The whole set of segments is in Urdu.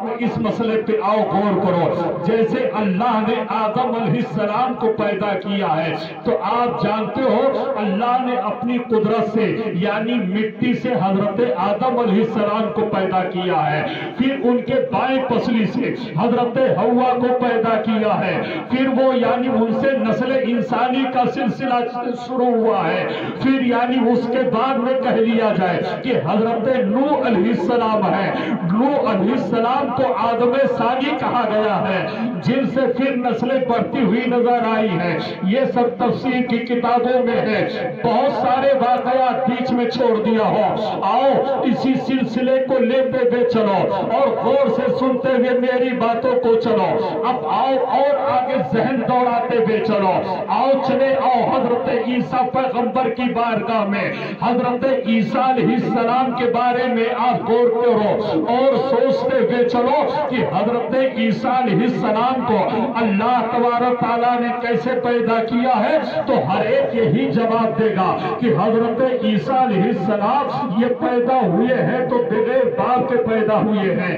وقت میں اس مسئلے پہ آؤ غور کرو. جیسے اللہ نے آدم علیہ السلام کو پیدا کیا ہے تو آپ جانتے ہو اللہ نے اپنی قدرت سے یعنی مٹی سے حضرت آدم علیہ السلام کو پیدا کیا ہے. پھر ان کے بائیں پسلی سے حضرت حوا کو پیدا کیا ہے. پھر وہ یعنی ان سے نسل انسانی کا سلسلہ شروع ہوا ہے. پھر یعنی اس کے بعد میں کہہ لیا جائے کہ حضرت نوح علیہ السلام ہے. نوح علیہ السلام کو آدم ثانی کہا گیا ہے جن سے پھر نسلیں بڑھتی ہوئی نظر آئی ہے. یہ سب تفسیر کی کتابوں میں ہے. بہت سارے واقعات بیچ میں چھوڑ دیا ہو. آؤ اسی سلسلے کو لیتے ہوئے چلو اور غور سے سنتے ہوئے میری باتوں کو چلو. اب آؤ اور آگے ذہن دوڑاتے ہوئے چلو. آؤ چلے آؤ حضرت عیسیٰ پیغمبر کی بارگاہ میں حضرت عیسیٰ علیہ السلام کے بارے میں آپ غور کرو اور سوچتے ہوئے چلو کہ حضرت عیسیٰ علیہ السلام کو اللہ تبارک تعالیٰ نے کیسے پیدا کیا ہے. تو ہر ایک یہی جواب دے گا کہ حضرت عیسیٰ علیہ السلام یہ پیدا ہوئے ہیں تو بغیر باپ کے پیدا ہوئے ہیں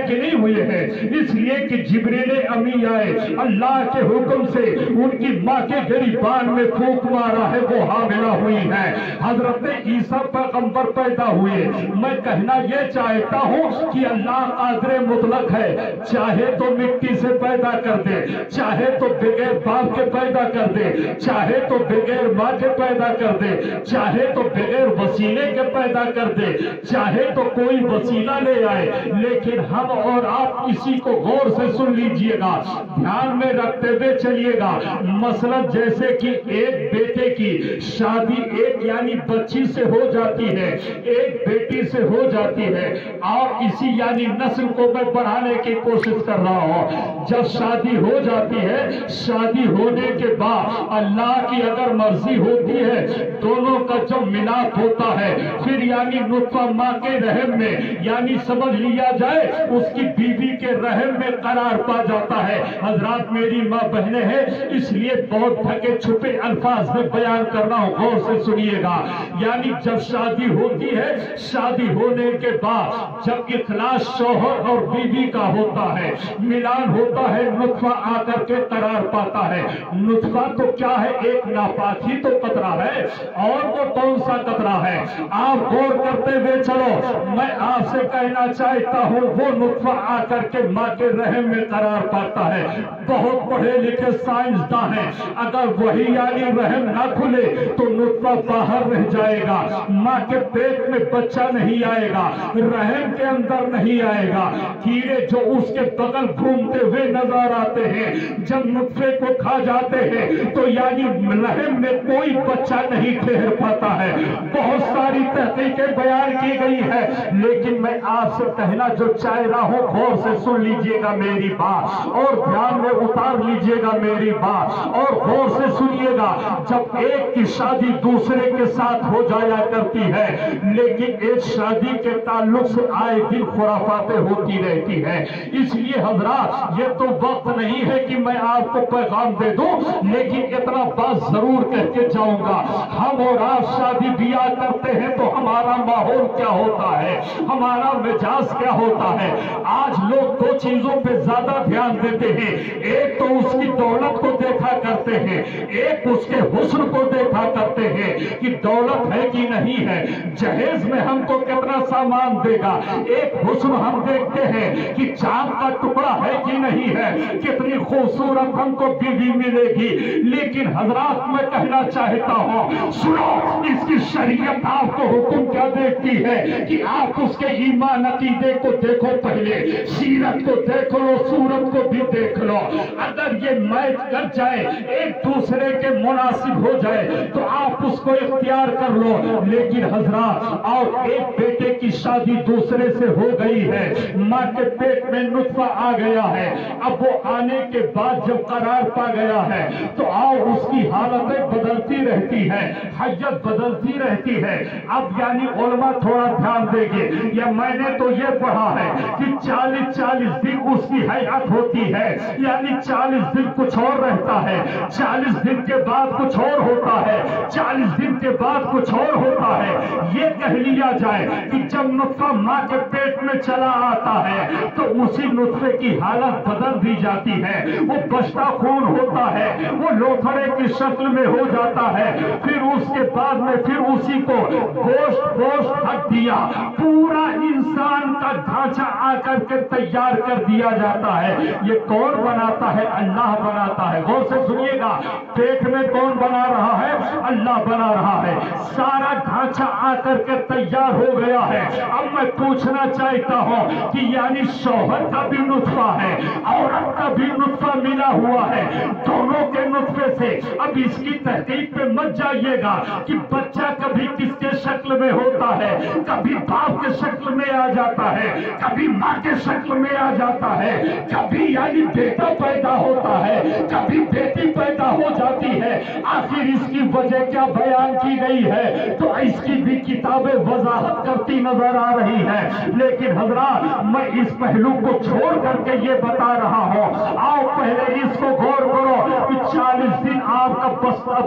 کہ نہیں ہوئے ہیں. اس لیے کہ جبریل امی آئے اللہ کے حکم سے ان کی ماں کے گریبان میں پھونک مارا ہے وہ حاملہ ہوئی ہے. حضرت عیسیٰ پیغمبر پیدا ہوئے. میں کہنا یہ چاہتا ہوں کہ اللہ قادر مطلق ہے. چاہے تو مٹی سے پیدا کر دے, چاہے تو بغیر باپ کے پیدا کر دے, چاہے تو بغیر ماں کے پیدا کر دے, چاہے تو بغیر وسیلے کے پیدا کر دے, چاہے تو کوئی وسیلہ لے آئے. لیکن ہم اور آپ اسی کو غور سے سن لیجئے گا, دھیان میں رکھتے ہوئے چلیے گا. مثلا جیسے کہ ایک بیٹے کی شادی ایک یعنی بچی سے ہو جاتی ہے, ایک بیٹی سے ہو جاتی ہے, اور اسی یعنی نسل کو میں بڑھانے کی کوشش کر رہا ہوں. جب شادی ہو جاتی ہے, شادی ہونے کے بعد اللہ کی اگر مرضی ہوتی ہے دونوں کا جب ملاپ ہوتا ہے پھر یعنی نطفہ ماں کے رحم میں یعنی سمجھ لیا جائے اس کی بیوی کے رحم میں قرار پا جاتا ہے. حضرات میری ماں بہنیں ہیں اس لیے بہت ڈھکے چھپے الفاظ میں بیان کر رہا ہوں, غور سے سنیے گا. یعنی جب شادی ہوتی ہے, شادی ہونے کے بعد جب اخلاص شوہر اور بیوی کا ہوتا ہے, ملان ہوتا ہے, نطفہ آ کر کے قرار پاتا ہے. نطفہ تو کیا ہے, ایک ناپاک ہی تو قطرہ ہے, اور وہ کون سا قطرہ ہے آپ غور کرتے ہوئے چلو. میں آپ سے کہنا چاہتا ہوں وہ نطفہ آ کر کے ماں کے رحم میں قرار پاتا ہے. بہت پڑھے لکھے سائنسداں ہیں, اگر وہی یعنی رحم نہ کھلے تو نطفہ باہر رہ جائے گا, ماں کے پیٹ میں بچہ نہیں آئے گا, رحم کے اندر نہیں آئے گا. کیڑے جو اس کے بغل گھومتے ہوئے نظر آتے ہیں جب نطفے کو کھا جاتے ہیں تو یعنی رحم میں کوئی بچہ نہیں ٹھہر پاتا ہے. بہت ساری تحقیقیں بیان کی گئی ہے, لیکن میں آپ سے کہنا جو چاہ رہا ہوں غور سے سن لیجئے گا میری بات اور دھیان میں اتار لیجئے گا میری بات اور غور سے سنیے گا. جب ایک کی شادی دوسرے کے ساتھ ہو جایا کرتی ہے لیکن ایک شادی کے تعلق سے آئے دن خرافاتیں ہوتی رہتی ہیں. اس لیے حضرات یہ تو وقت نہیں ہے کہ میں آپ کو پیغام دے دوں, لیکن اتنا بات ضرور کہہ کے جاؤں گا. ہم اور آپ شادی بیاہ کرتے ہیں تو ہمارا ماحول کیا ہوتا ہے, ہمارا مزاج کیا ہوتا ہے. آج لوگ دو چیزوں پہ زیادہ دھیان دیتے ہیں, ایک تو اس کی دولت کو دیکھا کرتے ہیں, ایک اس کے حسن کو دیکھا کرتے ہیں کہ دولت ہے کہ نہیں ہے, جہیز میں ہم کو کتنا سامان دے گا. ایک حسن ہم دیکھتے ہیں کہ چاند کا ٹکڑا ہے کہ نہیں ہے, کتنی خوبصورت ہم کو بیوی ملے گی. لیکن حضرات میں کہنا چاہتا ہوں سنو, اس کی شریعت آپ کو حکم کیا دیکھتی ہے کہ آپ اس کے ایمان عقیدے کو دیکھو, پہلے سیرت کو دیکھ لو, صورت کو بھی دیکھ لو. اگر یہ میچ کر جائے, ایک دوسرے کے مناسب ہو جائے تو آپ اس کو اختیار کر لو. لیکن حضرات اور ایک بیٹے کی شادی دوسرے سے ہو گئی ہے, ماں کے پیٹ میں نطفہ آ گیا ہے, اب وہ آنے کے بعد جب قرار پا گیا ہے تو آؤ اس کی حالتیں بدلتی رہتی ہے, حیت بدلتی رہتی ہے. اب یعنی علماء تھوڑا دھیان دیں گے, یا میں نے تو یہ پڑھا ہے کہ 40 دن اس کی حیات ہوتی ہے, یعنی 40 دن کچھ اور رہتا ہے، 40 دن کے بعد کچھ اور ہوتا ہے، 40 دن کے بعد کچھ اور ہوتا ہے۔ یہ کہہ لیا جائے کہ جب نطفہ ماں کے پیٹ میں چلا آتا ہے تو اسی نطفے کی حالت بدل دی جاتی ہے، وہ بشتا خون ہوتا ہے، وہ لوتھڑے کی شکل میں ہو جاتا ہے، پھر اس کے بعد میں پھر اسی کو گوشت ہڈیاں پورا انسان کا ڈھانچہ آ کر کے تیار کر دیا جاتا ہے۔ یہ کون بناتا ہے؟ اللہ بناتا ہے۔ غور سے سنیے گا، پیٹ میں کون بنا رہا ہے؟ اللہ بنا رہا ہے۔ سارا ڈھانچہ آ کر کے تیار ہو گیا ہے۔ اب میں پوچھنا چاہتا ہوں کہ یعنی شوہر کا بھی نطفہ ہے، عورت کا بھی نطفہ ملا ہوا ہے، دونوں کے نطفے سے اب اس کی تحقیق پہ مت جائیے گا کہ بچہ کبھی کس کے شکل میں ہوتا ہے، کبھی باپ کے شکل میں آ جاتا ہے، کبھی ماں کے شکل میں آ جاتا ہے، کبھی یعنی بیٹا پیدا ہوتا ہے، کبھی بیٹی پیدا ہو جاتی ہے۔ آخر اس کی وجہ کیا بیان کی گئی ہے تو اس کی بھی کتابیں وضاحت کرتی نظر آ رہی ہے، لیکن حضرات میں اس پہلو کو چھوڑ کر کے یہ بتا رہا ہوں، آؤ پہلے اس کو غور کرو کہ 40 دن آپ کا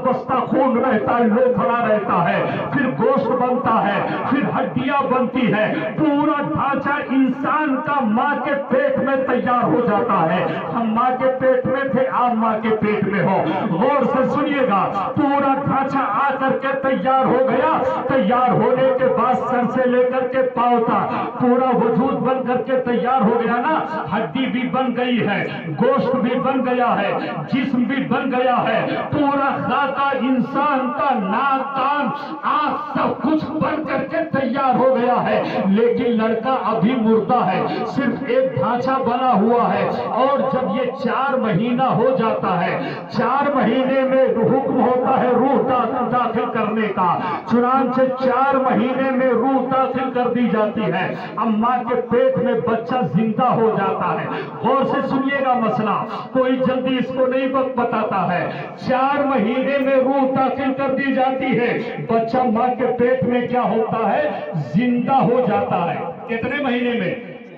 بستہ خون رہتا ہے، لوتھڑا رہتا ہے، پھر گوشت بنتا ہے، پھر ہڈیاں بنتی ہے، پورا ڈھانچہ انسان کا ماں کے پیٹ میں تیار ہو جاتا ہے۔ ہم ماں کے پیٹ میں تھے، آپ ماں کے پیٹ میں ہو، غور سے سنیے گا، پورا ڈھانچہ آ کر کے تیار ہو گیا، تیار ہونے کے بعد سر سے لے کر کے پاؤں تک پورا وجود بن کر کے تیار ہو گیا نا، ہڈی بھی بن گئی ہے، گوشت بھی بن گیا ہے، جسم بھی بن گیا ہے، پورا خاکہ انسان کا ناک کان آنکھ سب کچھ بن کر کے تیار ہو گیا ہے، لیکن لڑکا ابھی مردہ ہے، صرف ایک ڈھانچہ بنا ہوا ہے۔ اور جب یہ 4 مہینہ ہو جاتا ہے، 4 مہینے میں حکم ہوتا ہے روح داخل کرنے کا، چنانچہ 4 مہینے میں روح داخل کر دی جاتی ہے، اب ماں کے پیٹ میں بچہ زندہ ہو جاتا ہے۔ غور سے سنیے گا مسئلہ، کوئی جلدی اس کو نہیں بتاتا ہے، 4 مہینے میں روح داخل کر دی جاتی ہے، بچہ ماں کے پیٹ میں کیا ہوتا ہے؟ زندہ ہو جاتا ہے۔ کتنے مہینے میں؟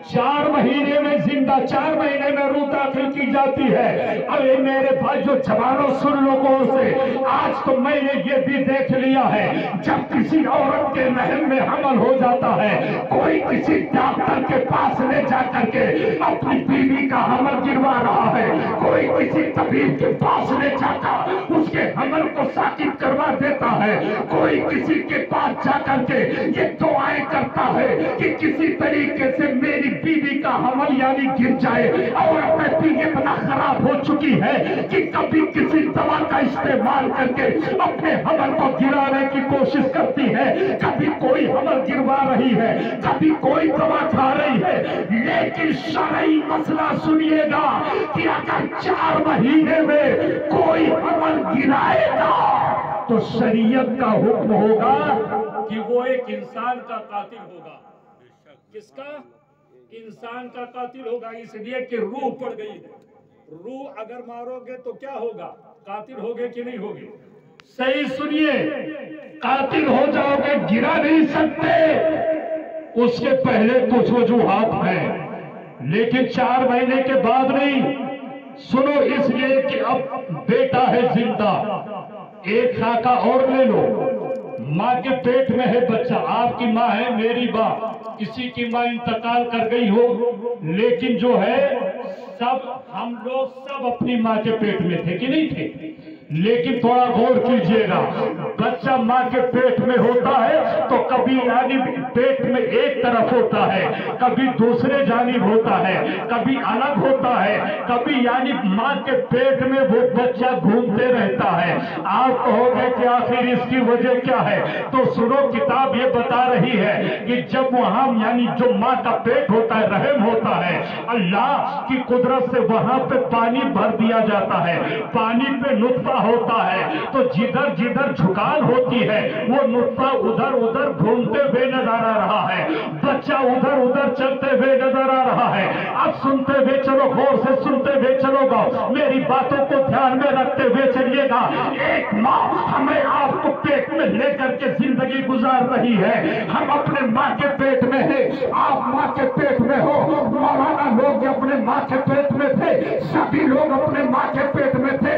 4 مہینے میں زندہ، 4 مہینے میں روح داخل کی جاتی ہے۔ ارے میرے بھائی جو جوانوں سن لوگوں سے، آج تو میں نے یہ بھی دیکھ لیا ہے، جب کسی عورت کے رحم میں حمل ہو جاتا ہے، کوئی کسی ڈاکٹر کے پاس لے جا کر کے اپنی بیوی کا حمل گروا رہا ہے، کوئی کسی طبیب کے پاس لے جا کر اس کے حمل کو ساکت کروا دیتا ہے، کوئی کسی کے پاس جا کر کے یہ دعائیں کرتا ہے کہ کسی طریقے سے میری بیوی کا حمل یعنی گر جائے، اور اپنی اتنا خراب ہو چکی ہے کہ کبھی کسی دوا کا استعمال کر کے اپنے حمل کو گرانے کی کوشش کرتی ہے، کبھی کوئی حمل گروا رہی ہے، کبھی کوئی دوا کھا رہی ہے، لیکن شرعی مسئلہ سنیے گا کہ اگر 4 مہینے میں کوئی حمل گرائے گا تو شریعت کا حکم ہوگا کہ وہ ایک انسان کا قاتل ہوگا۔ کس کا؟ انسان کا قاتل ہوگا، اس لیے کہ روح پڑ گئی ہے۔ روح اگر مارو گے تو کیا ہوگا؟ قاتل ہوگے کہ نہیں ہوگے؟ صحیح سنیے، قاتل ہو جاؤ گے، گرا نہیں سکتے، اس کے پہلے کچھ وجوہات ہیں، لیکن 4 مہینے کے بعد نہیں۔ سنو، اس لیے کہ اب بیٹا ہے زندہ، ایک خاکہ اور لے لو، ماں کے پیٹ میں ہے بچہ، آپ کی ماں ہے، میری ماں، کسی کی ماں انتقال کر گئی ہو، لیکن جو ہے سب ہم لوگ سب اپنی ماں کے پیٹ میں تھے کہ نہیں تھے؟ لیکن تھوڑا غور کیجئے گا، بچہ ماں کے پیٹ میں ہوتا ہے تو کبھی یعنی پیٹ میں ایک طرف ہوتا ہے، کبھی دوسرے جانب ہوتا ہے، کبھی الگ ہوتا ہے، کبھی یعنی ماں کے پیٹ میں وہ بچہ گھومتے رہتا ہے۔ آپ کہو گے کہ آخر اس کی وجہ کیا ہے؟ تو سنو، کتاب یہ بتا رہی ہے کہ جب وہاں یعنی جو ماں کا پیٹ ہوتا ہے، رحم ہوتا ہے، اللہ کی قدرت سے وہاں پہ پانی بھر دیا جاتا ہے، پانی پہ نطفہ ہوتا ہے، تو جدھر جدھر جھکان ہوتی ہے وہ نطفہ ادھر ادھر گھومتے ہوئے نظر آ رہا ہے، بچہ ادھر ادھر چلتے ہوئے نظر آ رہا ہے۔ اب سنتے ہوئے چلو، غور سے سنتے ہوئے چلو گا، میری باتوں کو دھیان میں رکھتے ہوئے چلیے گا۔ ایک ماں ہمیں آپ کو پیٹ میں لے کر کے زندگی گزار رہی ہے، ہم اپنے ماں کے پیٹ میں ہیں، آپ ماں کے پیٹ میں ہو، مولانا لوگ اپنے ماں کے پیٹ میں تھے، سبھی لوگ اپنے ماں کے پیٹ میں تھے،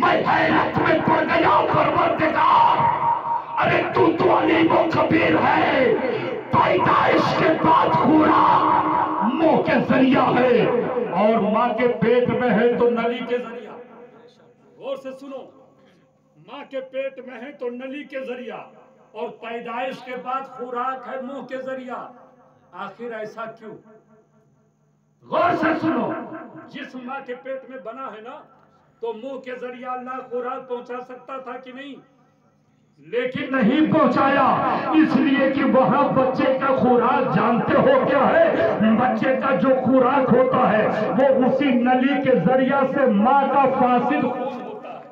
میں حیرت میں پڑ گیا پروردگار، ارے تو علیم و خبیر ہے، پیدائش کے بعد خوراک منہ کے ذریعہ ہے اور ماں کے پیٹ میں ہے تو نلی کے ذریعہ۔ غور سے سنو، ماں کے پیٹ میں ہے تو نلی کے ذریعہ اور پیدائش کے بعد خوراک ہے منہ کے ذریعہ۔ آخر ایسا کیوں؟ غور سے سنو، جس ماں کے پیٹ میں بنا ہے نا تو منہ کے ذریعہ اللہ خوراک پہنچا سکتا تھا کہ نہیں؟ لیکن نہیں پہنچایا، اس لیے کہ وہاں بچے کا خوراک جانتے ہو کیا ہے؟ بچے کا جو خوراک ہوتا ہے وہ اسی نلی کے ذریعہ سے ماں کا فاسد خون ہوتا ہے،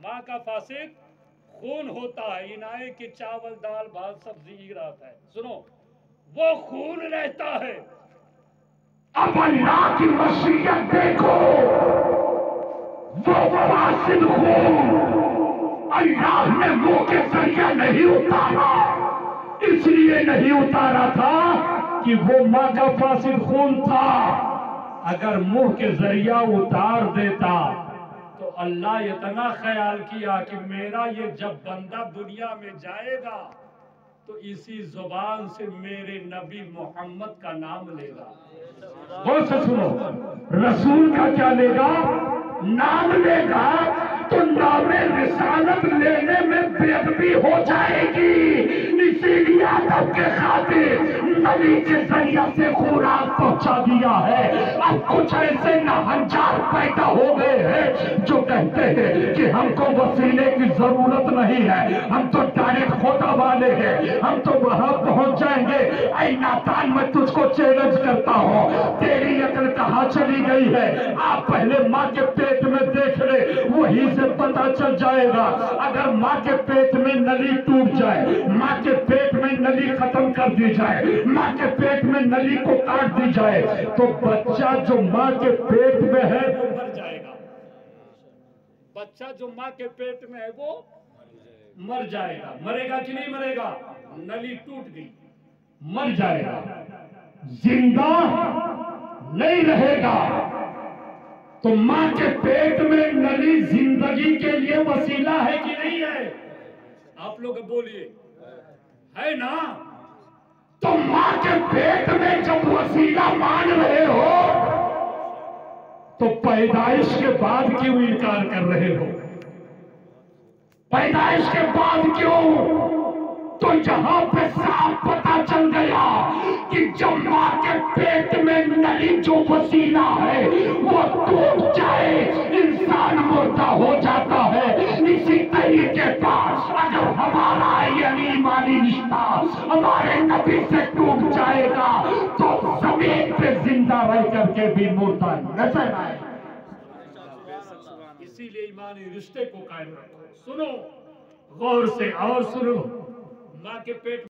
ماں کا فاسد خون ہوتا ہے، یہ نہ ہے کہ چاول دال بھات سبزی ہی رہتا ہے۔ سنو، وہ خون رہتا ہے۔ اب اللہ کی مشیت دیکھو، وہ فاسد خون اللہ نے منہ کے ذریعہ نہیں اتارا، اس لیے نہیں اتارا تھا کہ وہ ماں کا فاسد خون تھا۔ اگر منہ کے ذریعہ اتار دیتا تو اللہ اتنا خیال کیا کہ میرا یہ جب بندہ دنیا میں جائے گا تو اسی زبان سے میرے نبی محمد کا نام لے گا۔ غور سے سنو، رسول کا کیا لے گا؟ نام لے گا، تو نام رسالت لینے میں بے ادبی ہو جائے گی، اسی لیے ادب کے خاطر نبی کے ذریعہ سے خوراک پہنچا دیا ہے۔ اب کچھ ایسے ناہنجار پیدا ہو گئے ہیں جو کہتے ہیں کہ ہم کو وسیلے کی ضرورت نہیں ہے، ہم تو ڈائریکٹ خدا والے ہیں، ہم تو وہاں پہنچ جائیں گے۔ اے ناتان، میں تجھ کو چیلنج کرتا ہوں، تیری عقل کہاں چلی گئی ہے؟ آپ پہلے ماں کے پیٹ میں دیکھ لے، وہی سے پتہ چل جائے گا۔ اگر ماں کے پیٹ میں نلی ٹوٹ جائے، ماں کے پیٹ میں نلی ختم کر دی جائے، ماں کے پیٹ میں نلی کو کاٹ دی جائے تو بچہ جو ماں کے پیٹ میں ہے وہ مر جائے گا۔ بچہ جو ماں کے پیٹ میں ہے وہ مر جائے گا۔ مرے گا کہ نہیں مرے گا؟ نلی ٹوٹ گئی، مر جائے گا، زندہ نہیں رہے گا۔ تو ماں کے پیٹ میں نلی زندگی کے لیے وسیلہ ہے کہ نہیں ہے؟ آپ لوگ بولیے، ہے نا؟ تو ماں کے پیٹ میں جب وسیلہ مان رہے ہو تو پیدائش کے بعد کیوں انکار کر رہے ہو؟ پیدائش کے بعد کیوں؟ تو یہاں پہ صاف پتہ چل گیا کہ جب ماں کے پیٹ میں نلی جو وسیلہ ہے وہ ٹوٹ جائے انسان مردہ ہو جاتا ہے۔ اسی طریقے پر اگر ہمارا یہ ایمانی رشتہ ہمارے نبی سے ٹوٹ جائے گا تو زمین پہ زندہ رہ کر کے بھی مردہ نظر آئے۔ اسی لیے ایمانی رشتے کو قائم رکھو۔ سنو غور سے اور سنو، ماں کے پیٹ